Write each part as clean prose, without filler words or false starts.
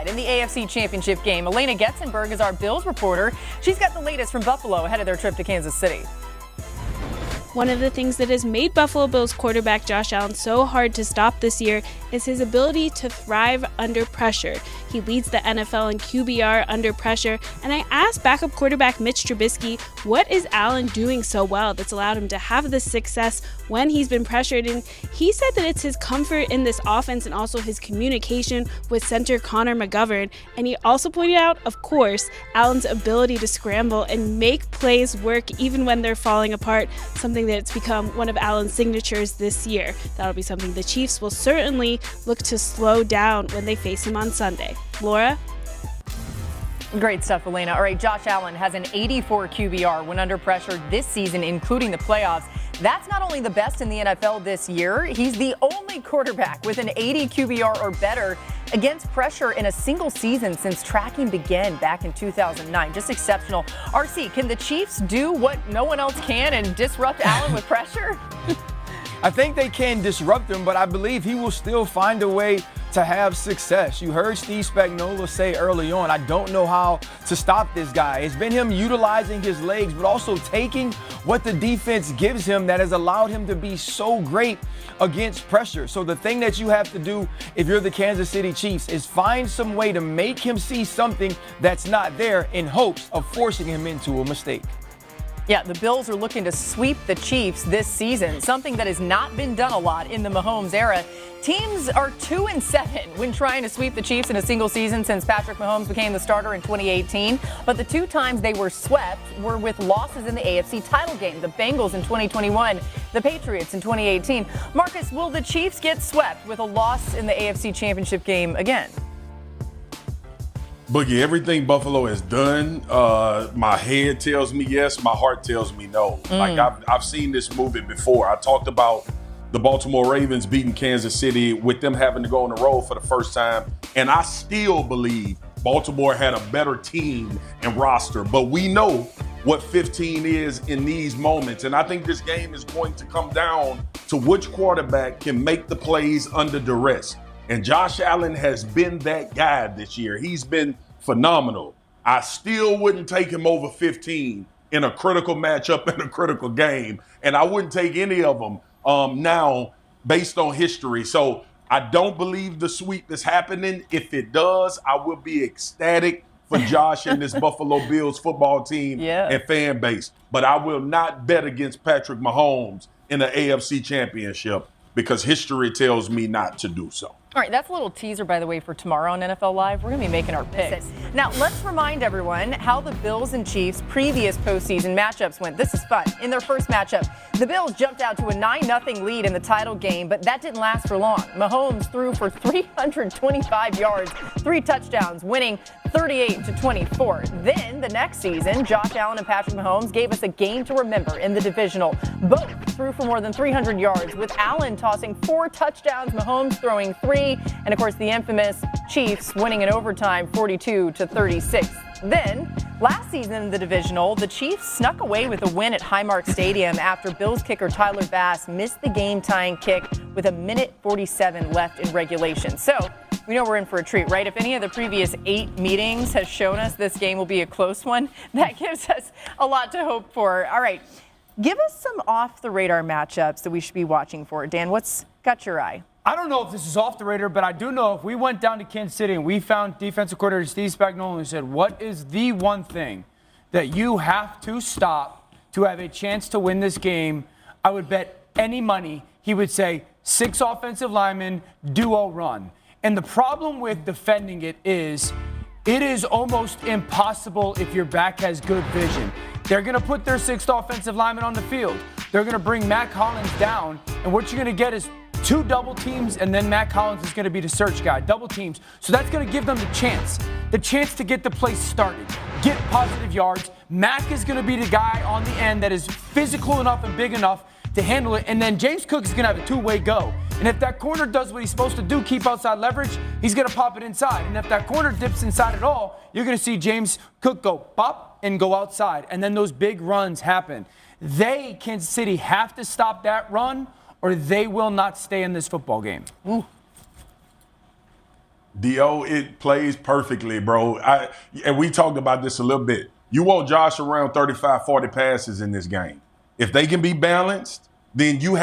in the AFC Championship game. Elena Getzenberg is our Bills reporter. She's got the latest from Buffalo ahead of their trip to Kansas City. One of the things that has made Buffalo Bills quarterback Josh Allen so hard to stop this year is his ability to thrive under pressure. He leads the NFL in QBR under pressure, and I asked backup quarterback Mitch Trubisky, what is Allen doing so well that's allowed him to have this success when he's been pressured? And he said that it's his comfort in this offense and also his communication with center Connor McGovern. And he also pointed out, of course, Allen's ability to scramble and make plays work even when they're falling apart, something that's become one of Allen's signatures this year. That'll be something the Chiefs will certainly look to slow down when they face him on Sunday. Laura? Great stuff, Elena. All right, Josh Allen has an 84 QBR when under pressure this season, including the playoffs. That's not only the best in the NFL this year, he's the only quarterback with an 80 QBR or better against pressure in a single season since tracking began back in 2009. Just exceptional. RC, can the Chiefs do what no one else can and disrupt Allen with pressure? I think they can disrupt him, but I believe he will still find a way to have success. You heard Steve Spagnuolo say early on, I don't know how to stop this guy. It's been him utilizing his legs, but also taking what the defense gives him that has allowed him to be so great against pressure. So the thing that you have to do if you're the Kansas City Chiefs is find some way to make him see something that's not there in hopes of forcing him into a mistake. Yeah, the Bills are looking to sweep the Chiefs this season, something that has not been done a lot in the Mahomes era. Teams are 2-7 when trying to sweep the Chiefs in a single season since Patrick Mahomes became the starter in 2018. But the two times they were swept were with losses in the AFC title game, the Bengals in 2021, the Patriots in 2018. Marcus, will the Chiefs get swept with a loss in the AFC Championship game again? Boogie, everything Buffalo has done, my head tells me yes, my heart tells me no. Like I've seen this movie before. I talked about the Baltimore Ravens beating Kansas City with them having to go on the road for the first time, and I still believe Baltimore had a better team and roster. But we know what 15 is in these moments, and I think this game is going to come down to which quarterback can make the plays under duress. And Josh Allen has been that guy this year. He's been phenomenal. I still wouldn't take him over 15 in a critical matchup in a critical game. And I wouldn't take any of them now based on history. So I don't believe the sweep is happening. If it does, I will be ecstatic for Josh and this Buffalo Bills football team and fan base. But I will not bet against Patrick Mahomes in the AFC Championship because history tells me not to do so. All right, that's a little teaser, by the way, for tomorrow on NFL Live. We're going to be making our picks. Now, let's remind everyone how the Bills and Chiefs' previous postseason matchups went. This is fun. In their first matchup, the Bills jumped out to a 9-0 lead in the title game, but that didn't last for long. Mahomes threw for 325 yards, 3 touchdowns, winning 38-24. Then, the next season, Josh Allen and Patrick Mahomes gave us a game to remember in the divisional. Both threw for more than 300 yards, with Allen tossing 4 touchdowns, Mahomes throwing 3, and of course the infamous Chiefs winning in overtime 42-36. Then, last season in the divisional, the Chiefs snuck away with a win at Highmark Stadium after Bills kicker Tyler Bass missed the game-tying kick with a minute 47 left in regulation. So, we know we're in for a treat, right? If any of the previous 8 meetings has shown us this game will be a close one, that gives us a lot to hope for. All right, give us some off-the-radar matchups that we should be watching for. Dan, what's got your eye? I don't know if this is off the radar, but I do know if we went down to Kansas City and we found defensive coordinator Steve Spagnuolo and said, what is the one thing that you have to stop to have a chance to win this game? I would bet any money he would say 6 offensive linemen, duo run. And the problem with defending it is almost impossible if your back has good vision. They're going to put their 6th offensive lineman on the field. They're going to bring Matt Collins down, and what you're going to get is 2 double teams, and then Matt Collins is going to be the search guy, double teams. So that's going to give them the chance to get the play started, get positive yards. Mack is going to be the guy on the end that is physical enough and big enough to handle it, and then James Cook is going to have a 2-way go. And if that corner does what he's supposed to do, keep outside leverage, he's going to pop it inside. And if that corner dips inside at all, you're going to see James Cook go pop and go outside, and then those big runs happen. Kansas City, have to stop that run, or they will not stay in this football game. Ooh. D.O., it plays perfectly, bro. And we talked about this a little bit. You want Josh around 35, 40 passes in this game. If they can be balanced, then you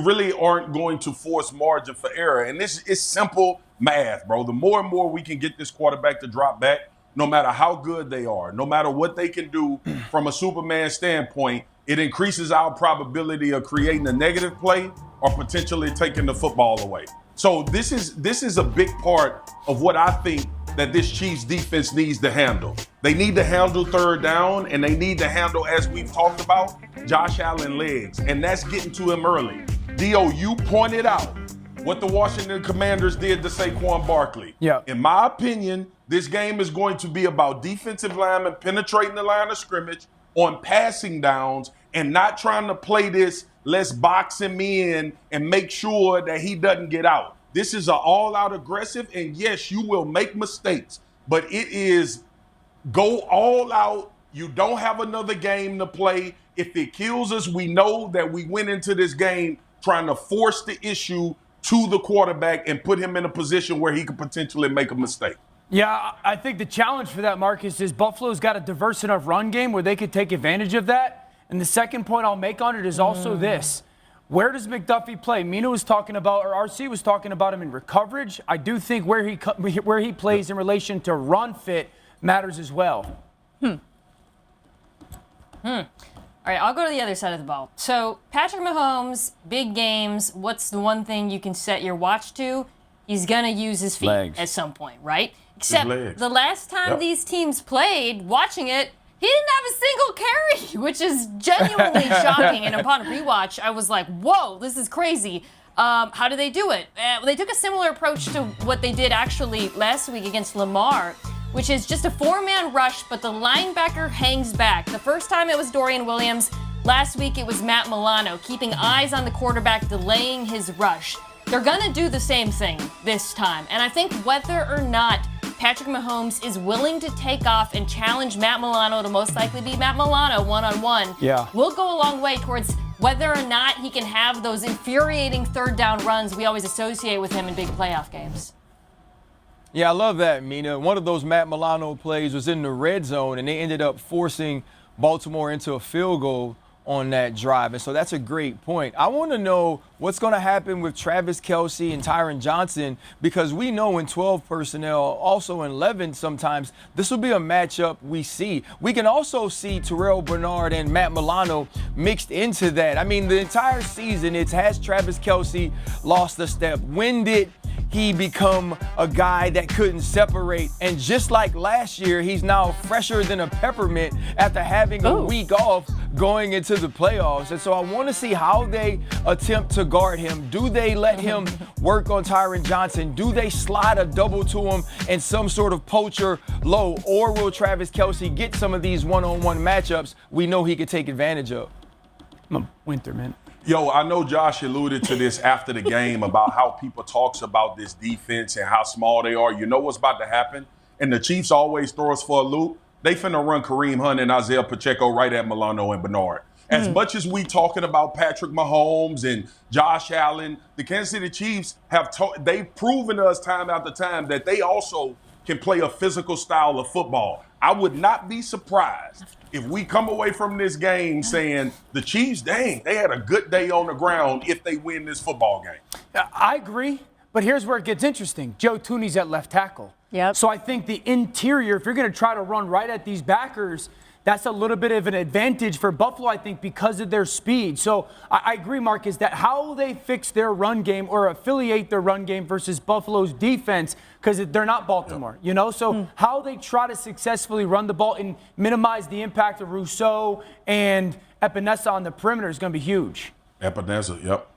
really aren't going to force margin for error. And this is simple math, bro. The more and more we can get this quarterback to drop back, no matter how good they are, no matter what they can do from a Superman standpoint, it increases our probability of creating a negative play or potentially taking the football away. So this is a big part of what I think that this Chiefs defense needs to handle. They need to handle third down, and they need to handle, as we've talked about, Josh Allen legs, and that's getting to him early. D.O., you pointed out what the Washington Commanders did to Saquon Barkley. Yeah. In my opinion, this game is going to be about defensive linemen penetrating the line of scrimmage on passing downs and not trying to play this, let's box him in and make sure that he doesn't get out. This is an all-out aggressive, and yes, you will make mistakes, but it is go all out. You don't have another game to play. If it kills us, we know that we went into this game trying to force the issue to the quarterback and put him in a position where he could potentially make a mistake. Yeah, I think the challenge for that, Marcus, is Buffalo's got a diverse enough run game where they could take advantage of that. And the second point I'll make on it is also this. Where does McDuffie play? Mina was talking about, or RC was talking about him in coverage. I do think where he plays in relation to run fit matters as well. All right, I'll go to the other side of the ball. So Patrick Mahomes, big games, what's the one thing you can set your watch to? He's going to use his feet at some point, right? Except the last time these teams played, watching it, he didn't have a single carry, which is genuinely shocking. And upon rewatch, I was like, whoa, this is crazy. How do they do it? They took a similar approach to what they did actually last week against Lamar, which is just a four-man rush, but the linebacker hangs back. The first time it was Dorian Williams. Last week it was Matt Milano, keeping eyes on the quarterback, delaying his rush. They're going to do the same thing this time. And I think whether or not Patrick Mahomes is willing to take off and challenge Matt Milano to most likely be Matt Milano one-on-one, will go a long way towards whether or not he can have those infuriating third down runs we always associate with him in big playoff games. Yeah, I love that, Mina. One of those Matt Milano plays was in the red zone, and they ended up forcing Baltimore into a field goal on that drive. And so that's a great point. I want to know what's going to happen with Travis Kelce and Tyron Johnson, because we know in 12 personnel, also in 11 sometimes, this will be a matchup we see. We can also see Terrell Bernard and Matt Milano mixed into that. I mean, the entire season, has Travis Kelce lost a step? When did he become a guy that couldn't separate? And just like last year, he's now fresher than a peppermint after having a week off going into the playoffs. And so I want to see how they attempt to guard him. Do they let him work on Tyron Johnson? Do they slide a double to him in some sort of poacher low? Or will Travis Kelce get some of these one-on-one matchups we know he could take advantage of? Winter, man. Yo, I know Josh alluded to this after the game about how people talks about this defense and how small they are. You know what's about to happen? And the Chiefs always throw us for a loop. They finna run Kareem Hunt and Isaiah Pacheco right at Milano and Bernard. As much as we talking about Patrick Mahomes and Josh Allen, the Kansas City Chiefs they've proven to us time after time that they also can play a physical style of football. I would not be surprised if we come away from this game saying the Chiefs, dang, they had a good day on the ground if they win this football game. I agree, but here's where it gets interesting. Joe Thuney's at left tackle. Yep. So I think the interior, if you're going to try to run right at these backers, that's a little bit of an advantage for Buffalo, I think, because of their speed. So I agree, Marcus, that how they fix their run game or affiliate their run game versus Buffalo's defense, because they're not Baltimore, you know? So how they try to successfully run the ball and minimize the impact of Rousseau and Epinesa on the perimeter is going to be huge. Epinesa, yep.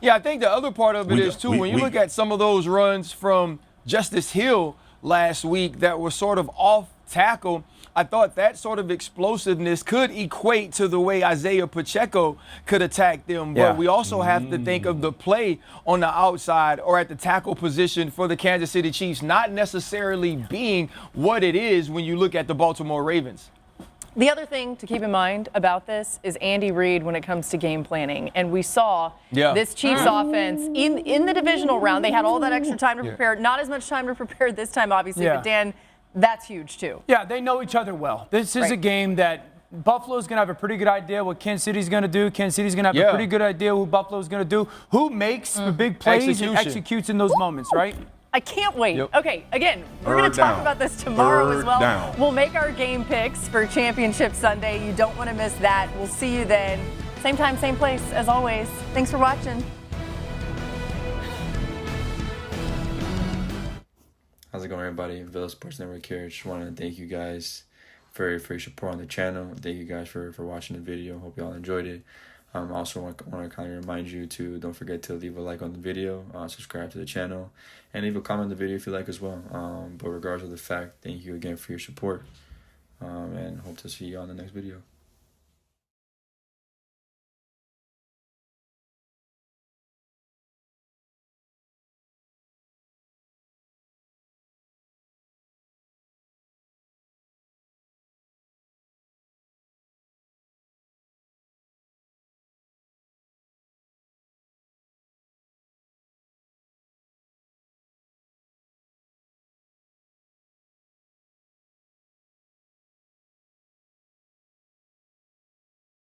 Yeah, I think the other part of it is, too, when you look at some of those runs from Justice Hill last week that were sort of off tackle, I thought that sort of explosiveness could equate to the way Isaiah Pacheco could attack them. But we also have to think of the play on the outside or at the tackle position for the Kansas City Chiefs not necessarily being what it is when you look at the Baltimore Ravens. The other thing to keep in mind about this is Andy Reid when it comes to game planning. And we saw this Chiefs offense in the divisional round. They had all that extra time to prepare. Not as much time to prepare this time, obviously. But, Dan, that's huge, too. Yeah, they know each other well. This is a game that Buffalo's going to have a pretty good idea what Kansas City's going to do. Kansas City's going to have a pretty good idea who Buffalo's going to do. Who makes the big plays and executes in those moments, right? I can't wait. Okay, again, we're going to talk about this tomorrow as well. We'll make our game picks for Championship Sunday. You don't want to miss that. We'll see you then. Same time, same place, as always. Thanks for watching. How's it going, everybody? Villa Sports Network here. Just want to thank you guys for your support on the channel. Thank you guys for watching the video. Hope you all enjoyed it. I also want to kind of remind you to don't forget to leave a like on the video, subscribe to the channel, and leave a comment on the video if you like as well. But regardless of the fact, thank you again for your support, and hope to see you on the next video.